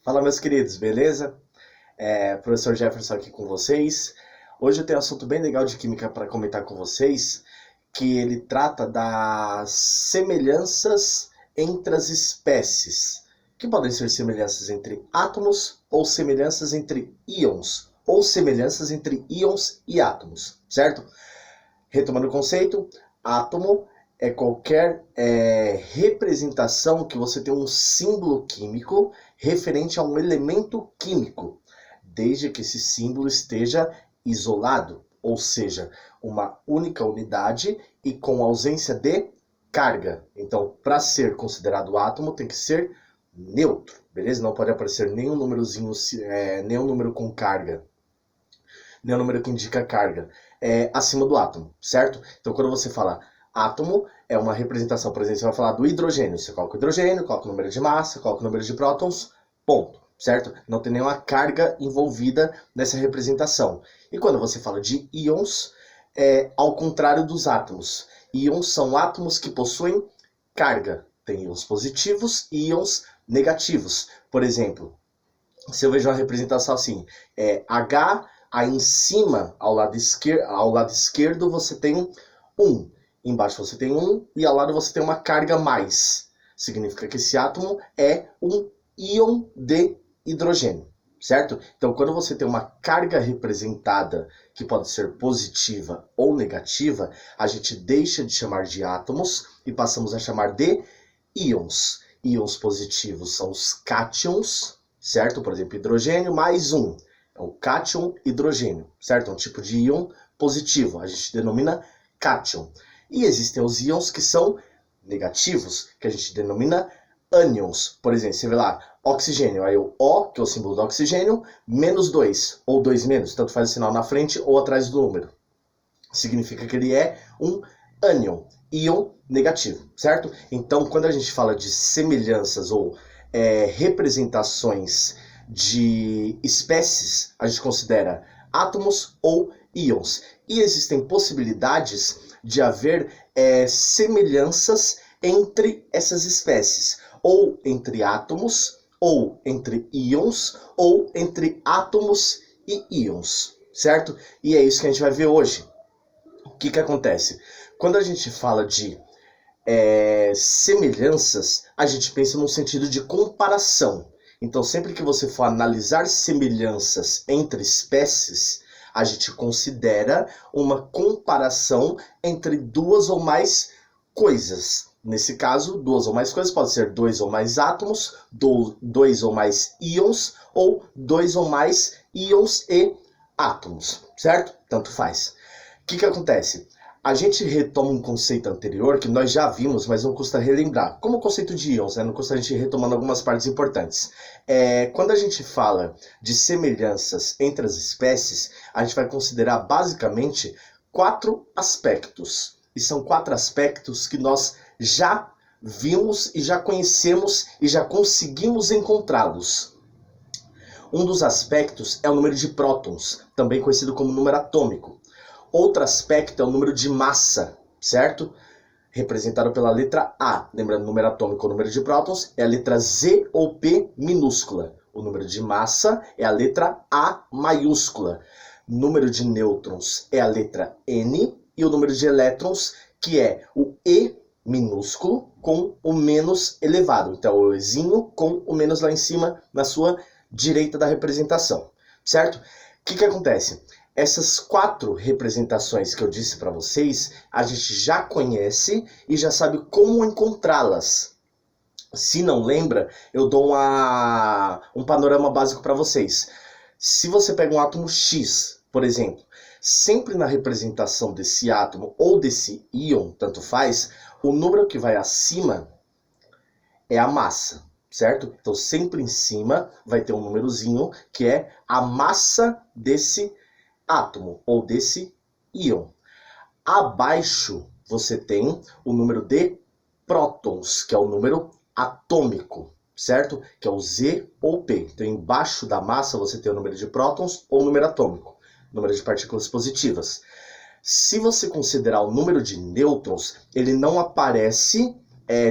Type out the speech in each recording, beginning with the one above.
Fala, meus queridos, beleza? Professor Jefferson aqui com vocês. Hoje eu tenho um assunto bem legal de química para comentar com vocês, que ele trata das semelhanças entre as espécies, que podem ser semelhanças entre átomos ou semelhanças entre íons, ou semelhanças entre íons e átomos, certo? Retomando o conceito, átomo é qualquer representação que você tem um símbolo químico referente a um elemento químico, desde que esse símbolo esteja isolado, ou seja, uma única unidade e com ausência de carga. Então, para ser considerado átomo, tem que ser neutro, beleza? Não pode aparecer nenhum númerozinho, nenhum número com carga, nenhum número que indica carga acima do átomo, certo? Então, quando você fala átomo, é uma representação, por exemplo, você vai falar do hidrogênio. Você coloca o hidrogênio, coloca o número de massa, coloca o número de prótons, ponto, certo? Não tem nenhuma carga envolvida nessa representação. E quando você fala de íons, é ao contrário dos átomos. Íons são átomos que possuem carga. Tem íons positivos e íons negativos. Por exemplo, se eu vejo uma representação assim, H, aí em cima, ao lado esquerdo, você tem 1. Embaixo você tem 1 e ao lado você tem uma carga mais. Significa que esse átomo é um íon de hidrogênio, certo? Então, quando você tem uma carga representada, que pode ser positiva ou negativa, a gente deixa de chamar de átomos e passamos a chamar de íons. Íons positivos são os cátions, certo? Por exemplo, hidrogênio mais 1. É o cátion hidrogênio, certo? É um tipo de íon positivo. A gente denomina cátion. E existem os íons que são negativos, que a gente denomina ânions. Por exemplo, você vê lá, oxigênio, aí o O, que é o símbolo do oxigênio, menos 2, ou 2 menos, tanto faz o sinal na frente ou atrás do número. Significa que ele é um ânion, íon negativo, certo? Então, quando a gente fala de semelhanças ou representações de espécies, a gente considera átomos ou íons. E existem possibilidades de haver semelhanças entre essas espécies, ou entre átomos, ou entre íons, ou entre átomos e íons, certo? E é isso que a gente vai ver hoje. O que acontece? Quando a gente fala de semelhanças, a gente pensa no sentido de comparação. Então, sempre que você for analisar semelhanças entre espécies, a gente considera uma comparação entre duas ou mais coisas. Nesse caso, duas ou mais coisas pode ser 2 ou mais átomos, 2 ou mais íons, ou 2 ou mais íons e átomos, certo? Tanto faz. O que acontece? A gente retoma um conceito anterior que nós já vimos, mas não custa relembrar. Como o conceito de íons, né? Não custa a gente ir retomando algumas partes importantes. Quando a gente fala de semelhanças entre as espécies, a gente vai considerar basicamente 4 aspectos. E são 4 aspectos que nós já vimos e já conhecemos e já conseguimos encontrá-los. Um dos aspectos é o número de prótons, também conhecido como número atômico. Outro aspecto é o número de massa, certo? Representado pela letra A. Lembrando, o número atômico, o número de prótons, é a letra Z ou P minúscula. O número de massa é a letra A maiúscula. Número de nêutrons é a letra N. E o número de elétrons, que é o E minúsculo com o menos elevado. Então, o Ezinho com o menos lá em cima, na sua direita da representação, certo? O que acontece? Essas 4 representações que eu disse para vocês, a gente já conhece e já sabe como encontrá-las. Se não lembra, eu dou um panorama básico para vocês. Se você pega um átomo X, por exemplo, sempre na representação desse átomo ou desse íon, tanto faz, o número que vai acima é a massa, certo? Então, sempre em cima vai ter um númerozinho que é a massa desse átomo ou desse íon. Abaixo você tem o número de prótons, que é o número atômico, certo? Que é o Z ou P. Então, embaixo da massa você tem o número de prótons ou número atômico, número de partículas positivas. Se você considerar o número de nêutrons, ele não aparece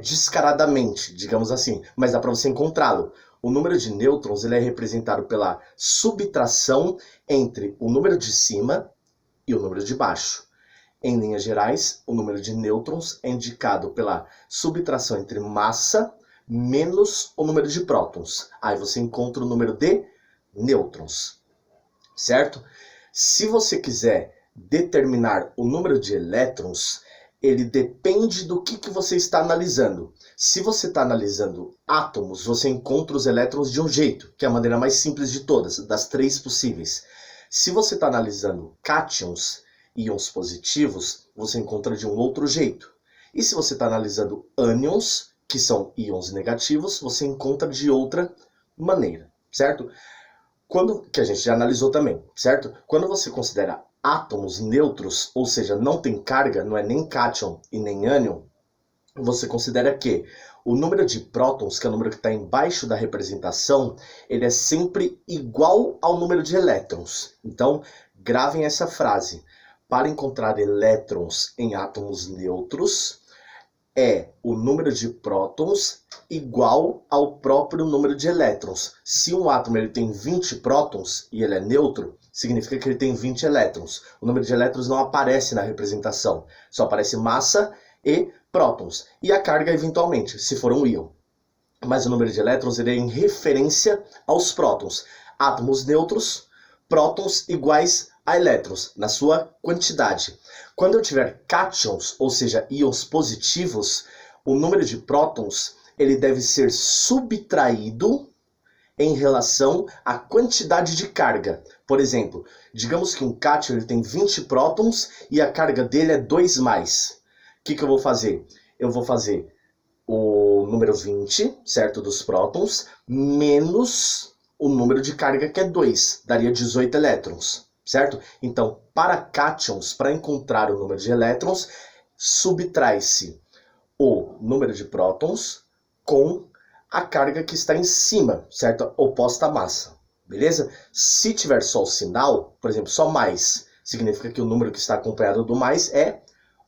descaradamente, digamos assim, mas dá para você encontrá-lo. O número de nêutrons ele é representado pela subtração entre o número de cima e o número de baixo. Em linhas gerais, o número de nêutrons é indicado pela subtração entre massa menos o número de prótons. Aí você encontra o número de nêutrons, certo? Se você quiser determinar o número de elétrons, ele depende do que você está analisando. Se você está analisando átomos, você encontra os elétrons de um jeito, que é a maneira mais simples de todas, das 3 possíveis. Se você está analisando cátions, íons positivos, você encontra de um outro jeito. E se você está analisando ânions, que são íons negativos, você encontra de outra maneira, certo? Que a gente já analisou também, certo? Quando você considera átomos neutros, ou seja, não tem carga, não é nem cátion e nem ânion, você considera que o número de prótons, que é o número que está embaixo da representação, ele é sempre igual ao número de elétrons. Então, gravem essa frase. Para encontrar elétrons em átomos neutros, é o número de prótons igual ao próprio número de elétrons. Se um átomo ele tem 20 prótons e ele é neutro, significa que ele tem 20 elétrons. O número de elétrons não aparece na representação, só aparece massa e prótons. E a carga eventualmente, se for um íon. Mas o número de elétrons ele é em referência aos prótons. Átomos neutros, prótons iguais a elétrons, na sua quantidade. Quando eu tiver cátions, ou seja, íons positivos, o número de prótons ele deve ser subtraído em relação à quantidade de carga. Por exemplo, digamos que um cátion ele tem 20 prótons e a carga dele é 2+. O que eu vou fazer? Eu vou fazer o número 20, certo, dos prótons, menos o número de carga que é 2, daria 18 elétrons, certo? Então, para cátions, para encontrar o número de elétrons, subtrai-se o número de prótons com a carga que está em cima, certo? Oposta à massa, beleza? Se tiver só o sinal, por exemplo, só mais, significa que o número que está acompanhado do mais é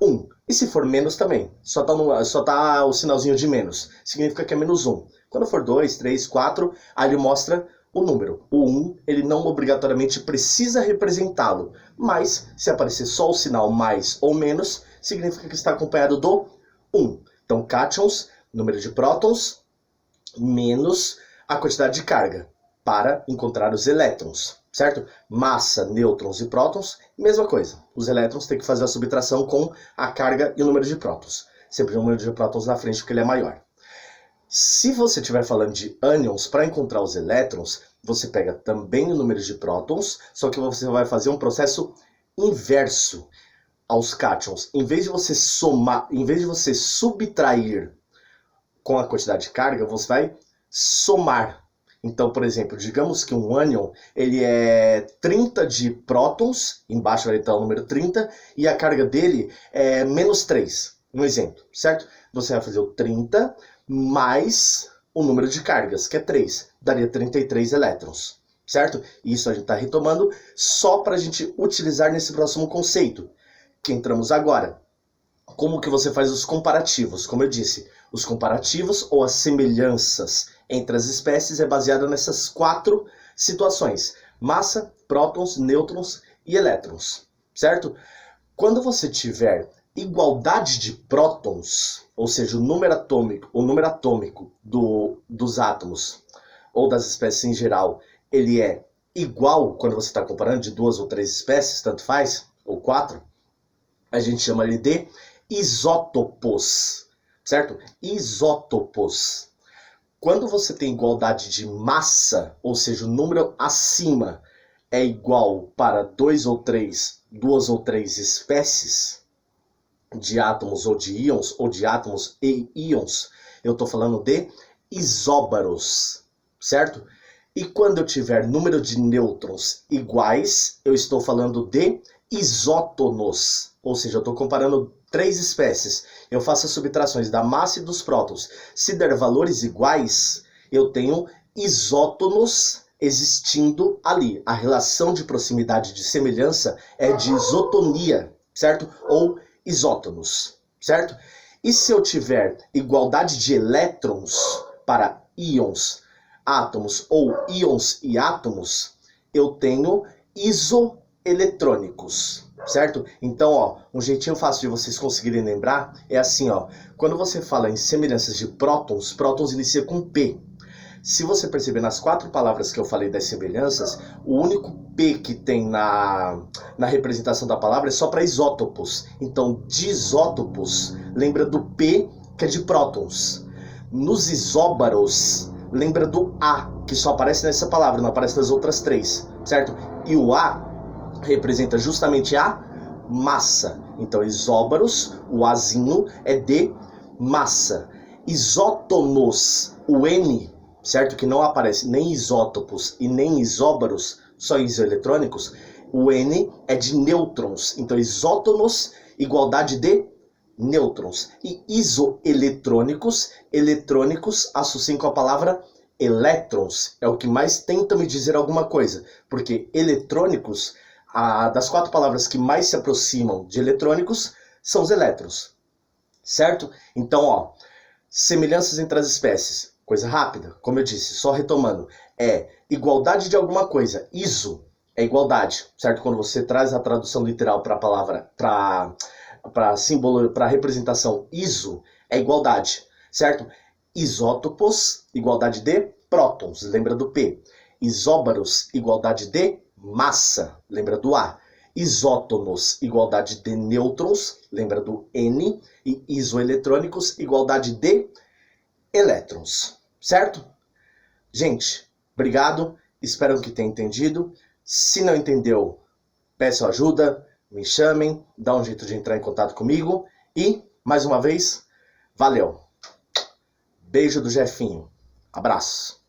1. E se for menos também, só tá o sinalzinho de menos, significa que é menos 1. Quando for 2, 3, 4, aí ele mostra o número. O 1, ele não obrigatoriamente precisa representá-lo, mas se aparecer só o sinal mais ou menos, significa que está acompanhado do 1. Então, cátions, número de prótons, menos a quantidade de carga, para encontrar os elétrons, certo? Massa, nêutrons e prótons, mesma coisa. Os elétrons têm que fazer a subtração com a carga e o número de prótons. Sempre o número de prótons na frente, porque ele é maior. Se você estiver falando de ânions, para encontrar os elétrons, você pega também o número de prótons, só que você vai fazer um processo inverso aos cátions. Em vez de você somar, em vez de você subtrair com a quantidade de carga, você vai somar. Então, por exemplo, digamos que um ânion ele é 30 de prótons, embaixo vai estar o número 30, e a carga dele é menos 3. Um exemplo, certo? Você vai fazer o 30 mais o número de cargas, que é 3. Daria 33 elétrons, certo? E isso a gente está retomando só para a gente utilizar nesse próximo conceito, que entramos agora. Como que você faz os comparativos? Como eu disse, os comparativos ou as semelhanças entre as espécies é baseada nessas 4 situações: massa, prótons, nêutrons e elétrons, certo? Quando você tiver igualdade de prótons, ou seja, o número atômico dos átomos ou das espécies em geral, ele é igual quando você está comparando de 2 ou 3 espécies, tanto faz, ou 4, a gente chama ele de isótopos, certo? Isótopos. Quando você tem igualdade de massa, ou seja, o número acima é igual para 2 ou 3 espécies de átomos ou de íons, ou de átomos e íons, eu estou falando de isóbaros, certo? E quando eu tiver número de nêutrons iguais, eu estou falando de isótonos, ou seja, eu estou comparando 3 espécies. Eu faço as subtrações da massa e dos prótons. Se der valores iguais, eu tenho isótonos existindo ali. A relação de proximidade de semelhança é de isotonia, certo? Ou isótonos, certo? E se eu tiver igualdade de elétrons para íons, átomos ou íons e átomos, eu tenho isoeletrônicos, certo? Então, ó, um jeitinho fácil de vocês conseguirem lembrar é assim, ó. Quando você fala em semelhanças de prótons, prótons inicia com P. Se você perceber nas 4 palavras que eu falei das semelhanças, o único P que tem na representação da palavra é só para isótopos. Então, disótopos lembra do P, que é de prótons. Nos isóbaros, lembra do A, que só aparece nessa palavra, não aparece nas outras 3, certo? E o A representa justamente a massa. Então, isóbaros, o Azinho é de massa. Isótonos, o N, certo? Que não aparece nem isótopos e nem isóbaros, só isoeletrônicos. O N é de nêutrons. Então, isótonos, igualdade de nêutrons. E isoeletrônicos, eletrônicos, associem com a palavra elétrons. É o que mais tenta me dizer alguma coisa. Porque eletrônicos, das 4 palavras que mais se aproximam de eletrônicos, são os elétrons. Certo? Então, ó, semelhanças entre as espécies. Coisa rápida, como eu disse, só retomando. É igualdade de alguma coisa. Iso é igualdade, certo? Quando você traz a tradução literal para a palavra, para símbolo, para representação, iso é igualdade, certo? Isótopos, igualdade de prótons, lembra do P. Isóbaros, igualdade de massa, lembra do A. Isótonos, igualdade de nêutrons, lembra do N. E isoeletrônicos, igualdade de elétrons, certo? Gente, obrigado, espero que tenham entendido. Se não entendeu, peço ajuda, me chamem, dá um jeito de entrar em contato comigo. E, mais uma vez, valeu. Beijo do Jefinho. Abraço.